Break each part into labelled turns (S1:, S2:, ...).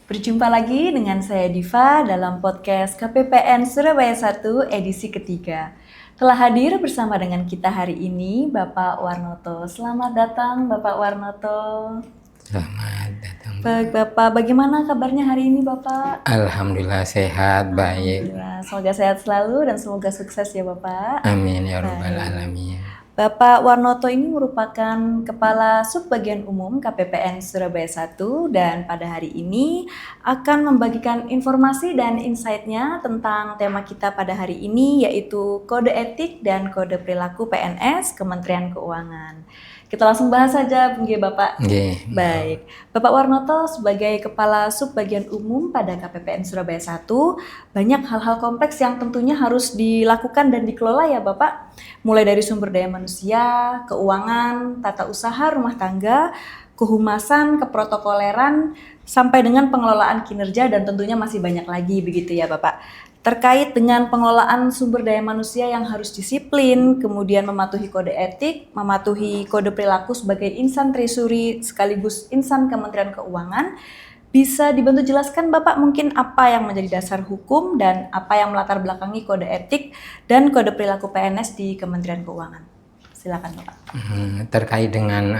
S1: Berjumpa lagi dengan saya Diva dalam podcast KPPN Surabaya 1 edisi ketiga. Telah hadir bersama dengan kita hari ini Bapak Warnoto. Selamat datang Bapak Warnoto.
S2: Selamat datang.
S1: Baik Bapak, bagaimana kabarnya hari ini Bapak?
S2: Alhamdulillah sehat, baik.
S1: Alhamdulillah, semoga sehat selalu dan semoga sukses ya Bapak.
S2: Amin ya rabbal
S1: Baik.
S2: alamin.
S1: Bapak Warnoto ini merupakan Kepala Subbagian Umum KPPN Surabaya 1 dan pada hari ini akan membagikan informasi dan insight-nya tentang tema kita pada hari ini yaitu Kode Etik dan Kode Perilaku PNS Kementerian Keuangan. Kita langsung bahas saja, nggih Bapak.
S2: Nggih.
S1: Baik, Bapak Warnoto sebagai Kepala Subbagian Umum pada KPPN Surabaya 1, banyak hal-hal kompleks yang tentunya harus dilakukan dan dikelola ya Bapak. Mulai dari sumber daya manusia, keuangan, tata usaha rumah tangga, kehumasan, keprotokoleran, sampai dengan pengelolaan kinerja dan tentunya masih banyak lagi begitu ya Bapak. Terkait dengan pengelolaan sumber daya manusia yang harus disiplin, kemudian mematuhi kode etik, mematuhi kode perilaku sebagai insan treasury sekaligus insan Kementerian Keuangan, bisa dibantu jelaskan Bapak mungkin apa yang menjadi dasar hukum dan apa yang melatar belakangi kode etik dan kode perilaku PNS di Kementerian Keuangan. Silakan Bapak.
S2: Terkait dengan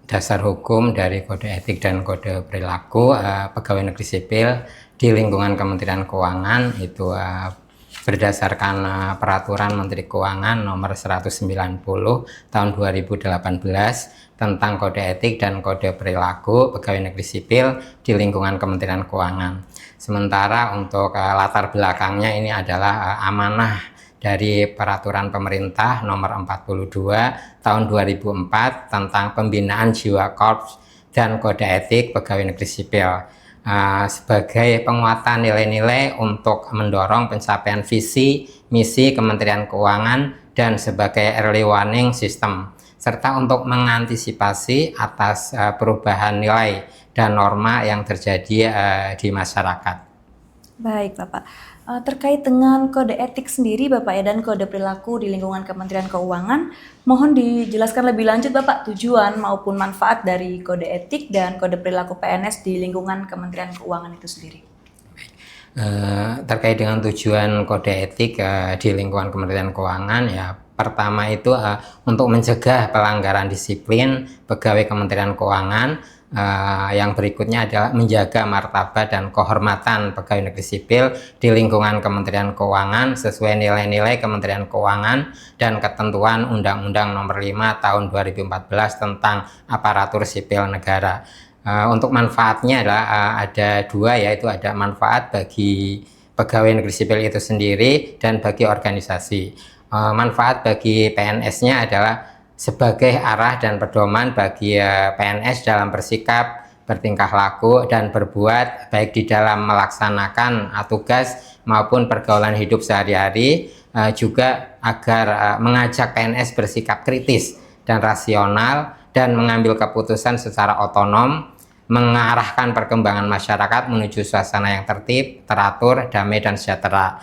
S2: dasar hukum dari kode etik dan kode perilaku pegawai negeri sipil di lingkungan Kementerian Keuangan itu berdasarkan peraturan Menteri Keuangan nomor 190 tahun 2018 tentang kode etik dan kode perilaku pegawai negeri sipil di lingkungan Kementerian Keuangan. Sementara untuk latar belakangnya ini adalah amanah dari peraturan pemerintah nomor 42 tahun 2004 tentang pembinaan jiwa korps dan kode etik pegawai negeri sipil sebagai penguatan nilai-nilai untuk mendorong pencapaian visi misi Kementerian Keuangan dan sebagai early warning system serta untuk mengantisipasi atas perubahan nilai dan norma yang terjadi di masyarakat.
S1: Baik Bapak, terkait dengan kode etik sendiri Bapak ya dan kode perilaku di lingkungan Kementerian Keuangan, mohon dijelaskan lebih lanjut Bapak tujuan maupun manfaat dari kode etik dan kode perilaku PNS di lingkungan Kementerian Keuangan itu sendiri.
S2: Terkait dengan tujuan kode etik di lingkungan Kementerian Keuangan ya, pertama itu untuk mencegah pelanggaran disiplin pegawai Kementerian Keuangan. Yang berikutnya adalah menjaga martabat dan kehormatan pegawai negeri sipil di lingkungan Kementerian Keuangan sesuai nilai-nilai Kementerian Keuangan dan ketentuan Undang-Undang Nomor 5 Tahun 2014 tentang Aparatur Sipil Negara. Untuk manfaatnya adalah ada dua, yaitu ada manfaat bagi pegawai negeri sipil itu sendiri dan bagi organisasi. Manfaat bagi PNS-nya adalah sebagai arah dan pedoman bagi PNS dalam bersikap, bertingkah laku, dan berbuat baik di dalam melaksanakan tugas maupun pergaulan hidup sehari-hari, juga agar mengajak PNS bersikap kritis dan rasional dan mengambil keputusan secara otonom, mengarahkan perkembangan masyarakat menuju suasana yang tertib, teratur, damai, dan sejahtera.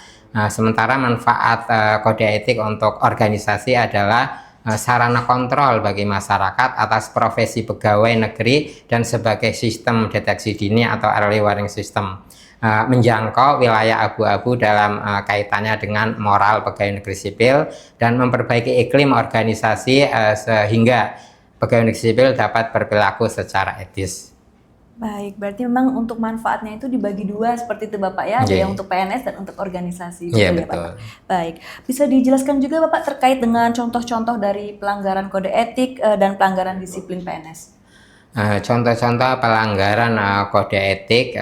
S2: Sementara manfaat kode etik untuk organisasi adalah sarana kontrol bagi masyarakat atas profesi pegawai negeri dan sebagai sistem deteksi dini atau early warning system, menjangkau wilayah abu-abu dalam kaitannya dengan moral pegawai negeri sipil dan memperbaiki iklim organisasi sehingga pegawai negeri sipil dapat berperilaku secara etis.
S1: Baik, berarti memang untuk manfaatnya itu dibagi dua seperti itu Bapak ya, ada yang untuk PNS dan untuk organisasi.
S2: Iya,
S1: betul ya
S2: betul.
S1: Bapak? Baik, bisa dijelaskan juga Bapak terkait dengan contoh-contoh dari pelanggaran kode etik dan pelanggaran disiplin PNS.
S2: Contoh-contoh pelanggaran kode etik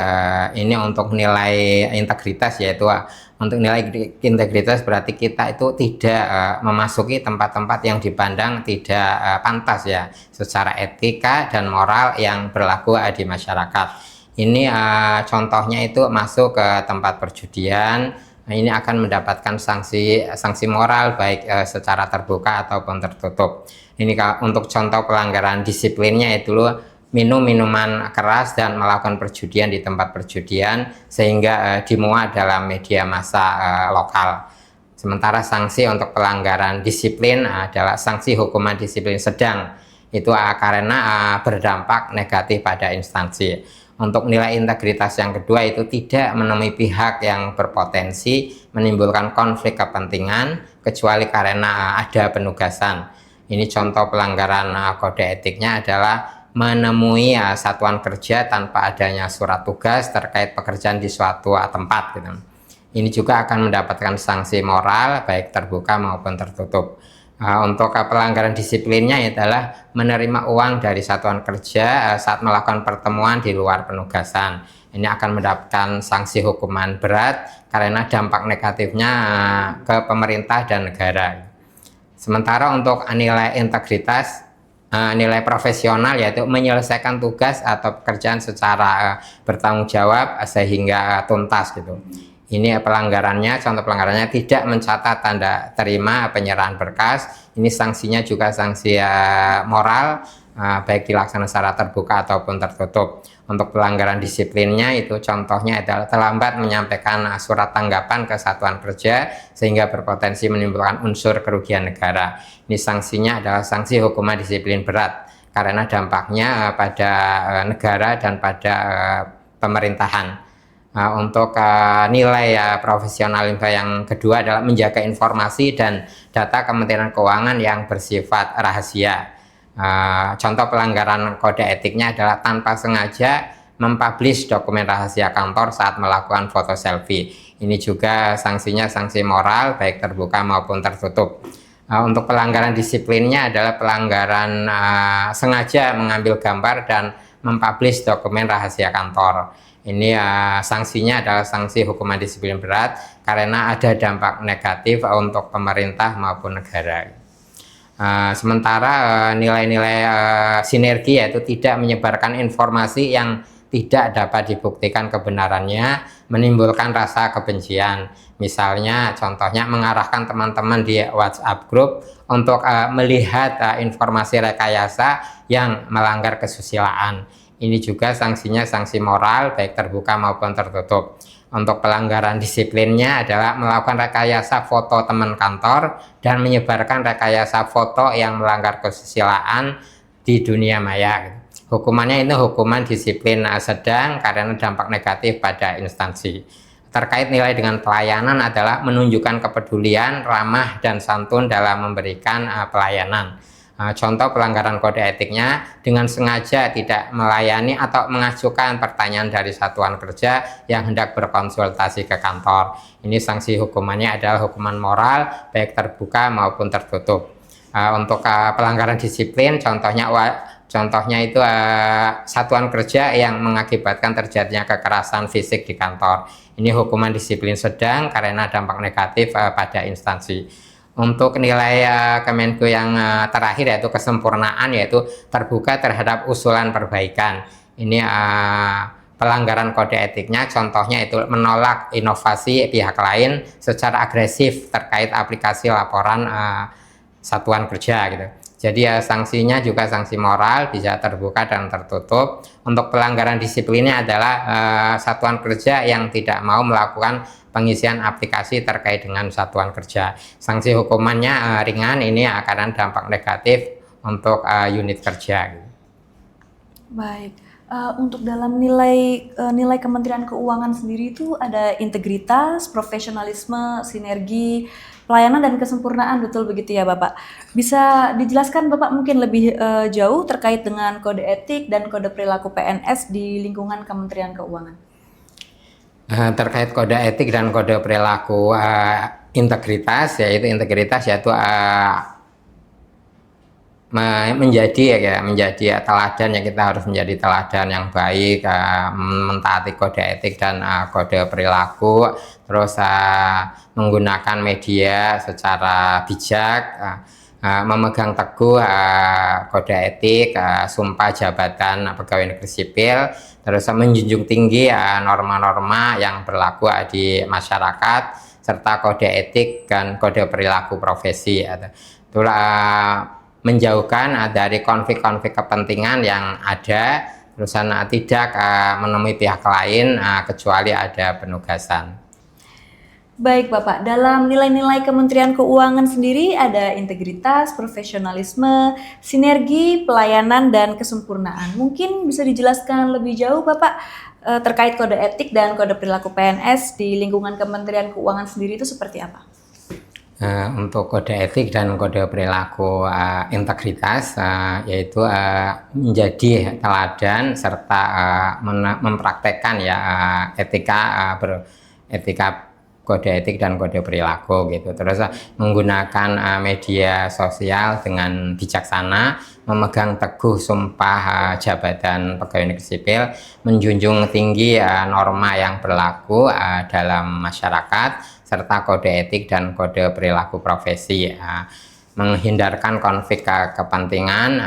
S2: ini untuk nilai integritas, yaitu untuk nilai integritas berarti kita itu tidak memasuki tempat-tempat yang dipandang tidak pantas ya secara etika dan moral yang berlaku di masyarakat. Ini contohnya itu masuk ke tempat perjudian. Ini akan mendapatkan sanksi moral baik secara terbuka ataupun tertutup. Ini untuk contoh pelanggaran disiplinnya itu minum minuman keras dan melakukan perjudian di tempat perjudian sehingga dimuat dalam media massa lokal. Sementara sanksi untuk pelanggaran disiplin adalah sanksi hukuman disiplin sedang. Itu karena berdampak negatif pada instansi. Untuk nilai integritas yang kedua itu tidak menemui pihak yang berpotensi menimbulkan konflik kepentingan kecuali karena ada penugasan. Ini contoh pelanggaran kode etiknya adalah menemui satuan kerja tanpa adanya surat tugas terkait pekerjaan di suatu tempat gitu. Ini juga akan mendapatkan sanksi moral baik terbuka maupun tertutup. Untuk pelanggaran disiplinnya adalah menerima uang dari satuan kerja saat melakukan pertemuan di luar penugasan. Ini akan mendapatkan sanksi hukuman berat karena dampak negatifnya ke pemerintah dan negara. Sementara untuk nilai integritas, nilai profesional yaitu menyelesaikan tugas atau pekerjaan secara bertanggung jawab sehingga tuntas gitu. Ini pelanggarannya, contoh pelanggarannya tidak mencatat tanda terima penyerahan berkas. Ini sanksinya juga sanksi moral, baik dilaksanakan secara terbuka ataupun tertutup. Untuk pelanggaran disiplinnya itu contohnya adalah terlambat menyampaikan surat tanggapan ke satuan kerja sehingga berpotensi menimbulkan unsur kerugian negara. Ini sanksinya adalah sanksi hukuman disiplin berat karena dampaknya pada negara dan pada pemerintahan. Untuk nilai profesionalisme yang kedua adalah menjaga informasi dan data Kementerian Keuangan yang bersifat rahasia. Contoh pelanggaran kode etiknya adalah tanpa sengaja mempublish dokumen rahasia kantor saat melakukan foto selfie. Ini juga sanksinya sanksi moral baik terbuka maupun tertutup. Untuk pelanggaran disiplinnya adalah pelanggaran sengaja mengambil gambar dan mempublish dokumen rahasia kantor. Ini sanksinya adalah sanksi hukuman disiplin berat karena ada dampak negatif untuk pemerintah maupun negara. Sementara nilai-nilai sinergi yaitu tidak menyebarkan informasi yang tidak dapat dibuktikan kebenarannya, menimbulkan rasa kebencian. Misalnya contohnya mengarahkan teman-teman di WhatsApp group untuk melihat informasi rekayasa yang melanggar kesusilaan. Ini juga sanksinya sanksi moral baik terbuka maupun tertutup. Untuk pelanggaran disiplinnya adalah melakukan rekayasa foto teman kantor dan menyebarkan rekayasa foto yang melanggar kesusilaan di dunia maya. Hukumannya itu hukuman disiplin sedang karena dampak negatif pada instansi. Terkait nilai dengan pelayanan adalah menunjukkan kepedulian, ramah, dan santun dalam memberikan pelayanan. Contoh pelanggaran kode etiknya dengan sengaja tidak melayani atau mengajukan pertanyaan dari satuan kerja yang hendak berkonsultasi ke kantor. Ini sanksi hukumannya adalah hukuman moral baik terbuka maupun tertutup. Untuk pelanggaran disiplin contohnya itu satuan kerja yang mengakibatkan terjadinya kekerasan fisik di kantor. Ini hukuman disiplin sedang karena dampak negatif pada instansi. Untuk nilai Kemenko yang terakhir yaitu kesempurnaan, yaitu terbuka terhadap usulan perbaikan. Ini pelanggaran kode etiknya contohnya itu menolak inovasi pihak lain secara agresif terkait aplikasi laporan satuan kerja gitu. Jadi sanksinya juga sanksi moral bisa terbuka dan tertutup. Untuk pelanggaran disiplinnya adalah satuan kerja yang tidak mau melakukan pengisian aplikasi terkait dengan satuan kerja. Sanksi hukumannya ringan, ini akan dampak negatif untuk unit kerja.
S1: Baik. Untuk dalam nilai Kementerian Keuangan sendiri itu ada integritas, profesionalisme, sinergi, pelayanan dan kesempurnaan, betul begitu ya Bapak? Bisa dijelaskan Bapak mungkin lebih jauh terkait dengan kode etik dan kode perilaku PNS di lingkungan Kementerian Keuangan?
S2: Terkait kode etik dan kode perilaku integritas yaitu menjadi teladan, yang kita harus menjadi teladan yang baik, mentaati kode etik dan kode perilaku, terus menggunakan media secara bijak, memegang teguh kode etik, sumpah jabatan pegawai negeri sipil, terus menjunjung tinggi norma-norma yang berlaku di masyarakat, serta kode etik dan kode perilaku profesi. Itulah menjauhkan dari konflik-konflik kepentingan yang ada, terus tidak menemui pihak lain kecuali ada penugasan.
S1: Baik Bapak, dalam nilai-nilai Kementerian Keuangan sendiri ada integritas, profesionalisme, sinergi, pelayanan, dan kesempurnaan. Mungkin bisa dijelaskan lebih jauh Bapak terkait kode etik dan kode perilaku PNS di lingkungan Kementerian Keuangan sendiri itu seperti apa?
S2: Untuk kode etik dan kode perilaku integritas yaitu menjadi teladan serta mempraktekkan ya etika kode etik dan kode perilaku gitu. Terus menggunakan media sosial dengan bijaksana, memegang teguh sumpah jabatan pegawai negeri sipil, menjunjung tinggi norma yang berlaku dalam masyarakat, serta kode etik dan kode perilaku profesi, menghindarkan konflik kepentingan,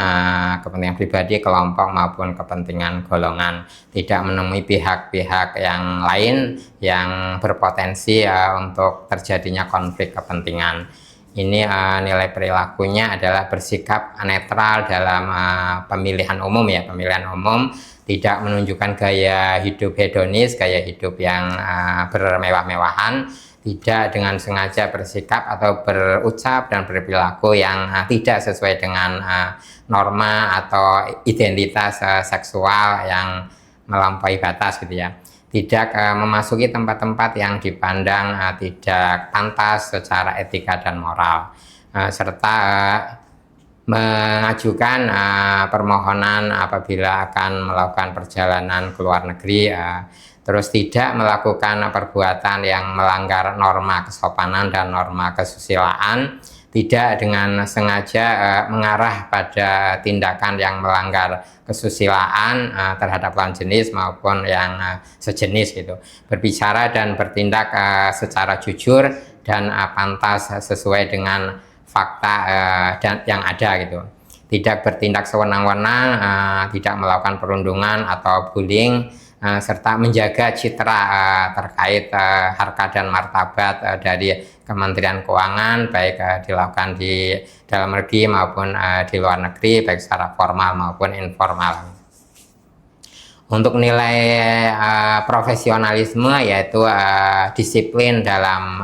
S2: kepentingan pribadi, kelompok maupun kepentingan golongan, tidak menemui pihak-pihak yang lain yang berpotensi untuk terjadinya konflik kepentingan. Ini nilai perilakunya adalah bersikap netral dalam pemilihan umum ya, pemilihan umum, tidak menunjukkan gaya hidup hedonis, gaya hidup yang bermewah-mewahan, tidak dengan sengaja bersikap atau berucap dan berperilaku yang tidak sesuai dengan norma atau identitas seksual yang melampaui batas gitu ya. Tidak memasuki tempat-tempat yang dipandang tidak pantas secara etika dan moral, serta mengajukan permohonan apabila akan melakukan perjalanan ke luar negeri, terus tidak melakukan perbuatan yang melanggar norma kesopanan dan norma kesusilaan, tidak dengan sengaja mengarah pada tindakan yang melanggar kesusilaan terhadap lawan jenis maupun yang sejenis gitu, berbicara dan bertindak secara jujur dan pantas sesuai dengan fakta dan yang ada gitu, tidak bertindak sewenang-wenang, tidak melakukan perundungan atau bullying, serta menjaga citra terkait harkat dan martabat dari Kementerian Keuangan, baik dilakukan di dalam negeri maupun di luar negeri, baik secara formal maupun informal. Untuk nilai profesionalisme yaitu disiplin dalam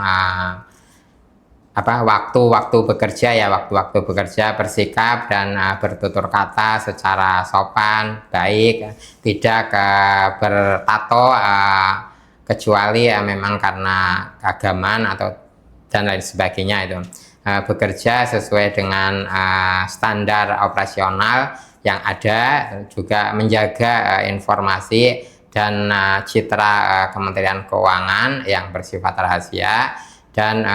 S2: waktu-waktu bekerja ya, waktu-waktu bekerja, bersikap dan bertutur kata secara sopan, baik, tidak bertato kecuali memang karena keagamaan atau dan lain sebagainya itu. Bekerja sesuai dengan standar operasional yang ada, juga menjaga informasi dan citra Kementerian Keuangan yang bersifat rahasia, dan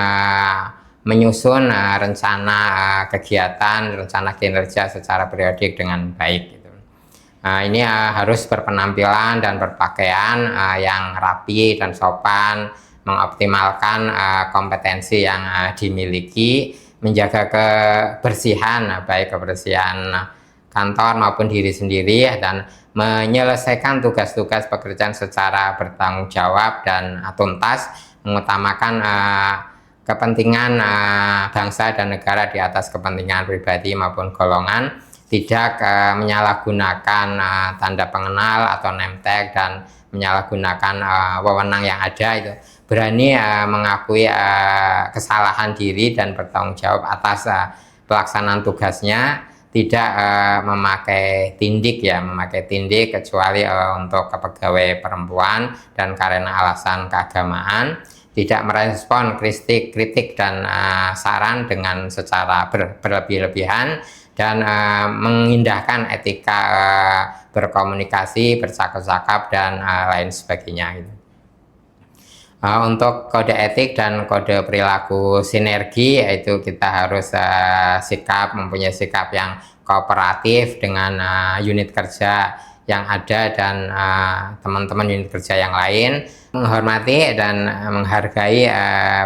S2: menyusun rencana kegiatan, rencana kinerja secara periodik dengan baik gitu. Ini harus berpenampilan dan berpakaian yang rapi dan sopan, mengoptimalkan kompetensi yang dimiliki, menjaga kebersihan, baik kebersihan kantor maupun diri sendiri, dan menyelesaikan tugas-tugas pekerjaan secara bertanggung jawab dan tuntas, mengutamakan kepentingan bangsa dan negara di atas kepentingan pribadi maupun golongan, tidak menyalahgunakan tanda pengenal atau name tag dan menyalahgunakan wewenang yang ada itu, berani mengakui kesalahan diri dan bertanggung jawab atas pelaksanaan tugasnya, tidak memakai tindik kecuali untuk kepegawai perempuan dan karena alasan keagamaan, tidak merespon kritik dan saran dengan secara berlebih-lebihan, dan mengindahkan etika berkomunikasi, bercakap-cakap dan lain sebagainya gitu. Untuk kode etik dan kode perilaku sinergi, yaitu kita harus mempunyai sikap yang kooperatif dengan unit kerja yang ada dan teman-teman unit kerja yang lain, menghormati dan menghargai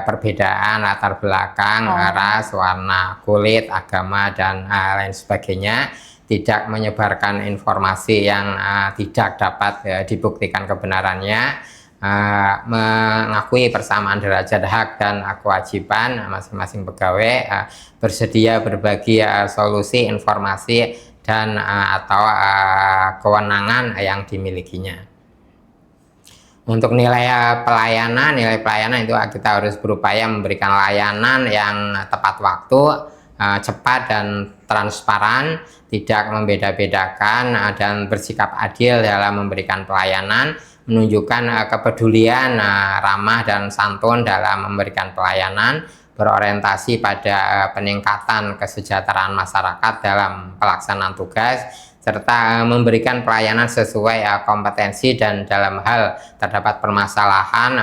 S2: perbedaan latar belakang, ras, warna kulit, agama dan lain sebagainya, tidak menyebarkan informasi yang tidak dapat dibuktikan kebenarannya, mengakui persamaan derajat hak dan kewajiban masing-masing pegawai, bersedia berbagi solusi, informasi dan atau kewenangan yang dimilikinya. Untuk nilai pelayanan itu kita harus berupaya memberikan layanan yang tepat waktu, cepat dan transparan, tidak membeda-bedakan dan bersikap adil dalam memberikan pelayanan, menunjukkan kepedulian, ramah dan santun dalam memberikan pelayanan, berorientasi pada peningkatan kesejahteraan masyarakat dalam pelaksanaan tugas, serta memberikan pelayanan sesuai kompetensi, dan dalam hal terdapat permasalahan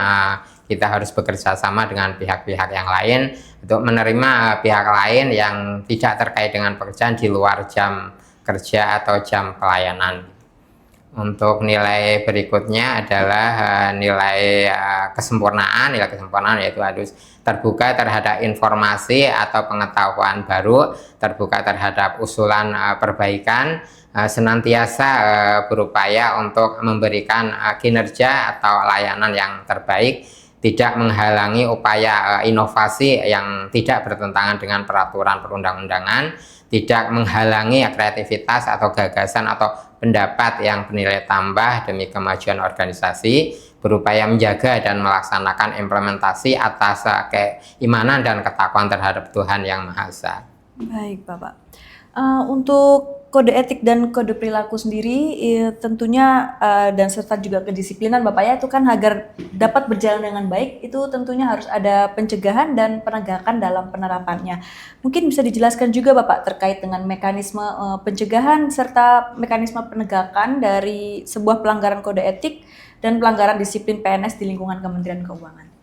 S2: kita harus bekerja sama dengan pihak-pihak yang lain untuk menerima pihak lain yang tidak terkait dengan pekerjaan di luar jam kerja atau jam pelayanan. Untuk nilai berikutnya adalah nilai kesempurnaan. Nilai kesempurnaan yaitu harus terbuka terhadap informasi atau pengetahuan baru, terbuka terhadap usulan perbaikan, senantiasa berupaya untuk memberikan kinerja atau layanan yang terbaik, tidak menghalangi upaya inovasi yang tidak bertentangan dengan peraturan perundang-undangan, tidak menghalangi kreativitas atau gagasan atau pendapat yang bernilai tambah demi kemajuan organisasi, berupaya menjaga dan melaksanakan implementasi atas keimanan dan ketakwaan terhadap Tuhan Yang Maha Esa.
S1: Baik, Bapak. Untuk kode etik dan kode perilaku sendiri tentunya dan serta juga kedisiplinan Bapak ya, itu kan agar dapat berjalan dengan baik itu tentunya harus ada pencegahan dan penegakan dalam penerapannya. Mungkin bisa dijelaskan juga Bapak terkait dengan mekanisme pencegahan serta mekanisme penegakan dari sebuah pelanggaran kode etik dan pelanggaran disiplin PNS di lingkungan Kementerian Keuangan.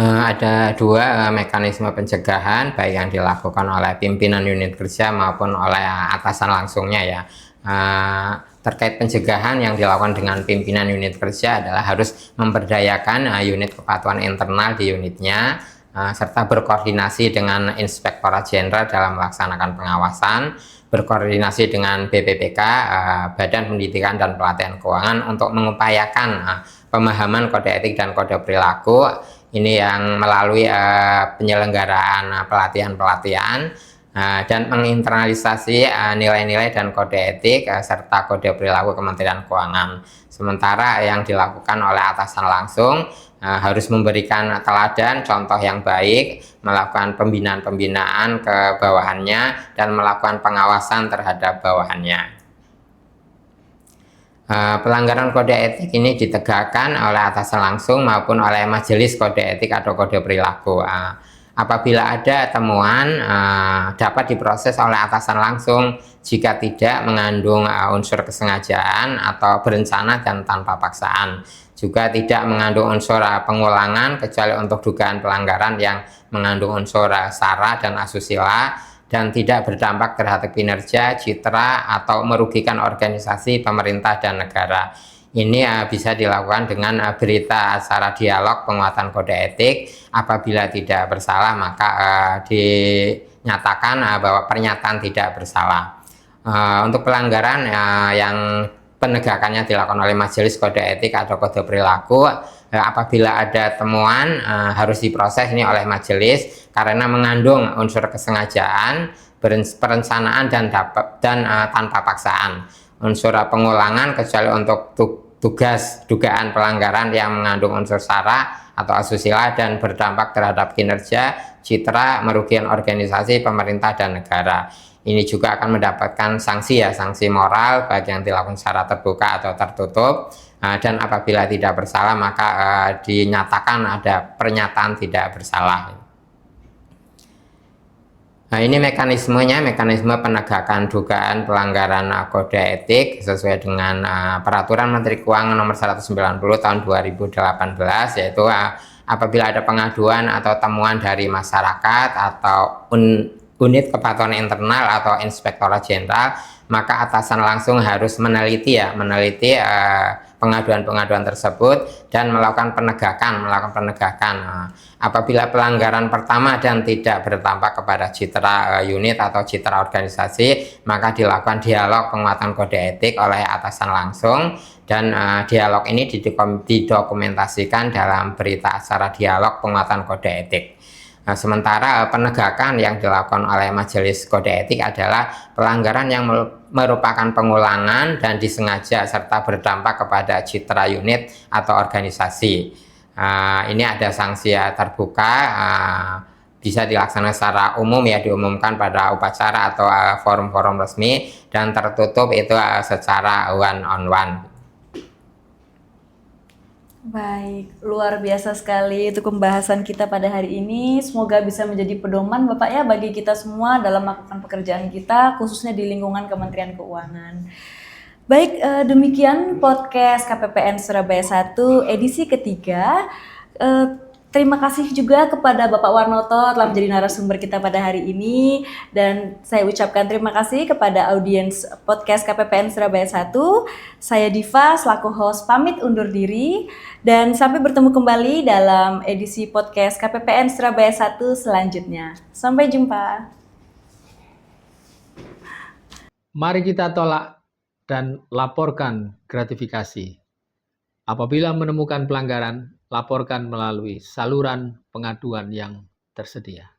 S2: Ada dua mekanisme pencegahan, baik yang dilakukan oleh pimpinan unit kerja maupun oleh atasan langsungnya ya. Terkait pencegahan yang dilakukan dengan pimpinan unit kerja adalah harus memberdayakan unit kepatuhan internal di unitnya, serta berkoordinasi dengan Inspektorat Jenderal dalam melaksanakan pengawasan, berkoordinasi dengan BPPK, Badan Pendidikan dan Pelatihan Keuangan, untuk mengupayakan pemahaman kode etik dan kode perilaku ini yang melalui penyelenggaraan pelatihan-pelatihan dan menginternalisasi nilai-nilai dan kode etik serta kode perilaku Kementerian Keuangan. Sementara yang dilakukan oleh atasan langsung harus memberikan teladan, contoh yang baik, melakukan pembinaan-pembinaan ke bawahannya, dan melakukan pengawasan terhadap bawahannya. Pelanggaran kode etik ini ditegakkan oleh atasan langsung maupun oleh majelis kode etik atau kode perilaku. Apabila ada temuan dapat diproses oleh atasan langsung jika tidak mengandung unsur kesengajaan atau berencana dan tanpa paksaan. Juga tidak mengandung unsur pengulangan kecuali untuk dugaan pelanggaran yang mengandung unsur sara dan asusila, dan tidak berdampak terhadap kinerja, citra, atau merugikan organisasi, pemerintah, dan negara. Ini bisa dilakukan dengan berita acara dialog penguatan kode etik. Apabila tidak bersalah, maka dinyatakan bahwa pernyataan tidak bersalah. Untuk pelanggaran yang penegakannya dilakukan oleh majelis kode etik atau kode perilaku, apabila ada temuan harus diproses ini oleh majelis karena mengandung unsur kesengajaan, perencanaan dan tanpa paksaan. Unsur pengulangan kecuali untuk tugas dugaan pelanggaran yang mengandung unsur sara atau asusila dan berdampak terhadap kinerja, citra, merugikan organisasi, pemerintah, dan negara. Ini juga akan mendapatkan sanksi sanksi moral baik yang dilakukan secara terbuka atau tertutup. Dan apabila tidak bersalah maka dinyatakan ada pernyataan tidak bersalah. Nah, ini mekanismenya, mekanisme penegakan dugaan pelanggaran kode etik sesuai dengan Peraturan Menteri Keuangan Nomor 190 Tahun 2018, yaitu apabila ada pengaduan atau temuan dari masyarakat atau unit kepatuhan internal atau Inspektorat Jenderal, maka atasan langsung harus meneliti pengaduan-pengaduan tersebut dan melakukan penegakan. Apabila pelanggaran pertama dan tidak berdampak kepada citra unit atau citra organisasi, maka dilakukan dialog penguatan kode etik oleh atasan langsung, dan dialog ini didokumentasikan dalam berita acara dialog penguatan kode etik. Nah, sementara penegakan yang dilakukan oleh Majelis Kode Etik adalah pelanggaran yang merupakan pengulangan dan disengaja serta berdampak kepada citra unit atau organisasi. Ini ada sanksi terbuka, bisa dilaksanakan secara umum ya, diumumkan pada upacara atau forum-forum resmi, dan tertutup itu secara one on one.
S1: Baik, luar biasa sekali itu pembahasan kita pada hari ini. Semoga bisa menjadi pedoman Bapak ya bagi kita semua dalam melakukan pekerjaan kita, khususnya di lingkungan Kementerian Keuangan. Baik, demikian podcast KPPN Surabaya 1 edisi ketiga. Terima kasih juga kepada Bapak Warnoto telah menjadi narasumber kita pada hari ini, dan saya ucapkan terima kasih kepada audiens podcast KPPN Surabaya 1. Saya Diva selaku host pamit undur diri, dan sampai bertemu kembali dalam edisi podcast KPPN Surabaya 1 selanjutnya. Sampai jumpa.
S3: Mari kita tolak dan laporkan gratifikasi. Apabila menemukan pelanggaran, laporkan melalui saluran pengaduan yang tersedia.